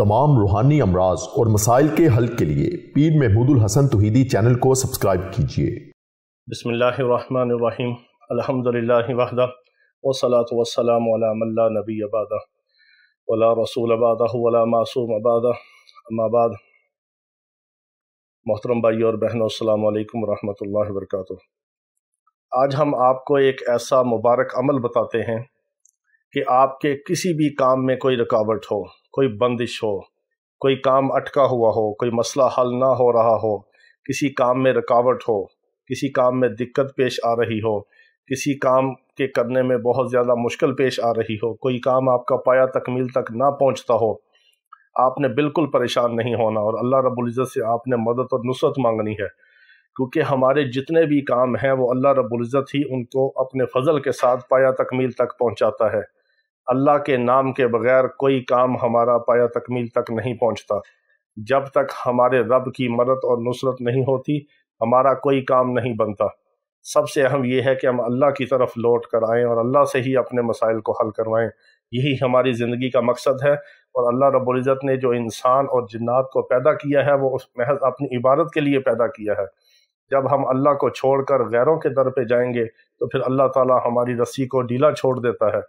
तमाम रूहानी अमराज और मसाइल के हल के लिए पीर महमूद उल हसन तौहीदी चैनल को सब्सक्राइब कीजिए। बिस्मिल्लाहिर्रहमानिर्रहीम अल्हम्दुलिल्लाहि वहदा वस्सलातु वस्सलामु अला मन ला नबिय्य बअदा वला रसूल बअदहु वला मासूम बअदा अम्मा बाद। मोहतरम भाइयों और बहनों, अस्सलामु अलैकुम वरहमतुल्लाहि वबरकातुहू। आज हम आपको एक ऐसा मुबारक अमल बताते हैं कि आपके किसी भी काम में कोई रुकावट हो, कोई बंदिश हो, कोई काम अटका हुआ हो, कोई मसला हल ना हो रहा हो, किसी काम में रुकावट हो, किसी काम में दिक्कत पेश आ रही हो, किसी काम के करने में बहुत ज़्यादा मुश्किल पेश आ रही हो, कोई काम आपका पाया तकमील तक ना पहुंचता हो, आपने बिल्कुल परेशान नहीं होना और अल्लाह रब्बुल इज़्ज़त से आपने मदद और नुसरत मांगनी है, क्योंकि हमारे जितने भी काम हैं वो अल्लाह रब्बुल इज़्ज़त ही उनको अपने फजल के साथ पाया तकमील तक पहुंचाता है। अल्लाह के नाम के बगैर कोई काम हमारा पाया तकमील तक नहीं पहुंचता। जब तक हमारे रब की मदद और नुसरत नहीं होती, हमारा कोई काम नहीं बनता। सबसे अहम ये है कि हम अल्लाह की तरफ लौट कर आएँ और अल्लाह से ही अपने मसाइल को हल करवाएं। यही हमारी ज़िंदगी का मकसद है। और अल्लाह रब्बुल इज़्ज़त ने जो इंसान और जिन्नात को पैदा किया है वो उस महज अपनी इबादत के लिए पैदा किया है। जब हम अल्लाह को छोड़कर गैरों के दर पे जाएंगे तो फिर अल्लाह ताला हमारी रस्सी को ढीला छोड़ देता है।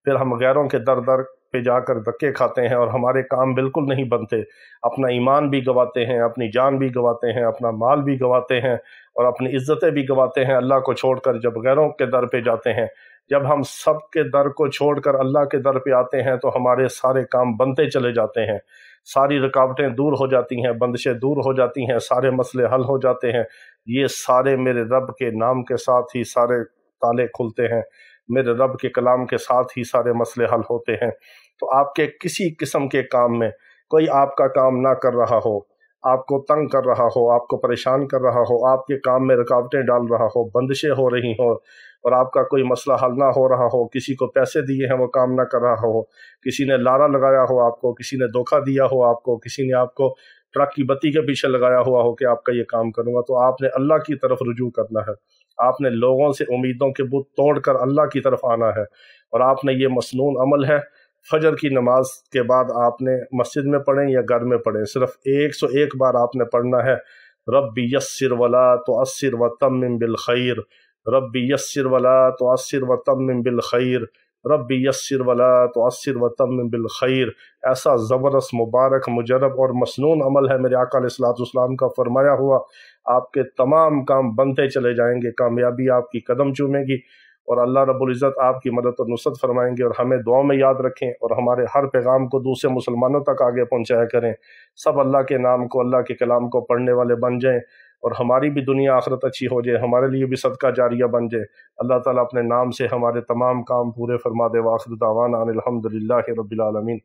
फिर हम गैरों के दर दर पे जाकर धक्के खाते हैं और हमारे काम बिल्कुल नहीं बनते। अपना ईमान भी गंवाते हैं, अपनी जान भी गंवाते हैं, अपना माल भी गंवाते हैं और अपनी इज्जतें भी गंवाते हैं अल्लाह को छोड़कर जब गैरों के दर पे जाते हैं। जब हम सब के दर को छोड़कर अल्लाह के दर पे आते हैं तो हमारे सारे काम बनते चले जाते हैं, सारी रुकावटें दूर हो जाती हैं, बंदिशें दूर हो जाती हैं, सारे मसले हल हो जाते हैं। ये सारे मेरे रब के नाम के साथ ही सारे ताले खुलते हैं, मेरे रब के कलाम के साथ ही सारे मसले हल होते हैं। तो आपके किसी किस्म के काम में कोई आपका काम ना कर रहा हो, आपको तंग कर रहा हो, आपको परेशान कर रहा हो, आपके काम में रुकावटें डाल रहा हो, बंदिशें हो रही हो और आपका कोई मसला हल ना हो रहा हो, किसी को पैसे दिए हैं वो काम ना कर रहा हो, किसी ने लारा लगाया हो आपको, किसी ने धोखा दिया हो आपको, किसी ने आपको ट्रक की बत्ती के पीछे लगाया हुआ हो कि आपका ये काम करूँगा, तो आपने अल्लाह की तरफ रुजू करना है। आपने लोगों से उम्मीदों के बुत तोड़कर अल्लाह की तरफ आना है। और आपने ये मसनून अमल है, फजर की नमाज के बाद आपने मस्जिद में पढ़ें या घर में पढ़ें, सिर्फ 101 बार आपने पढ़ना है, रब्बी यस्सिर वला तुअस्सिर व तम्मिम बिल खैर, रब्बी यस्सिर वला तुअस्सिर व तम्मिम बिल खैर, रब्बी यस्सिर वला तुअस्सिर व तम्मिम बिल खैर। ऐसा ज़बरदस्त मुबारक मुजरब और मसनून अमल है मेरे आका अलैहिस्सलाम का फरमाया हुआ। आपके तमाम काम बनते चले जाएंगे, कामयाबी आपकी कदम चूमेगी और अल्लाह रब्बुल इज़्ज़त आपकी मदद और नुसरत फरमाएंगे। और हमें दुआ में याद रखें और हमारे हर पैगाम को दूसरे मुसलमानों तक आगे पहुँचाया करें। सब अल्लाह के नाम को, अल्लाह के कलाम को पढ़ने वाले बन जाएँ और हमारी भी दुनिया आखिरत अच्छी हो जाए, हमारे लिए भी सदका जारिया बन जाए। अल्लाह ताला अपने नाम से हमारे तमाम काम पूरे फरमा दे। व आखिर दावाना अनिल हम्दुलिल्लाहि रब्बिल आलमीन।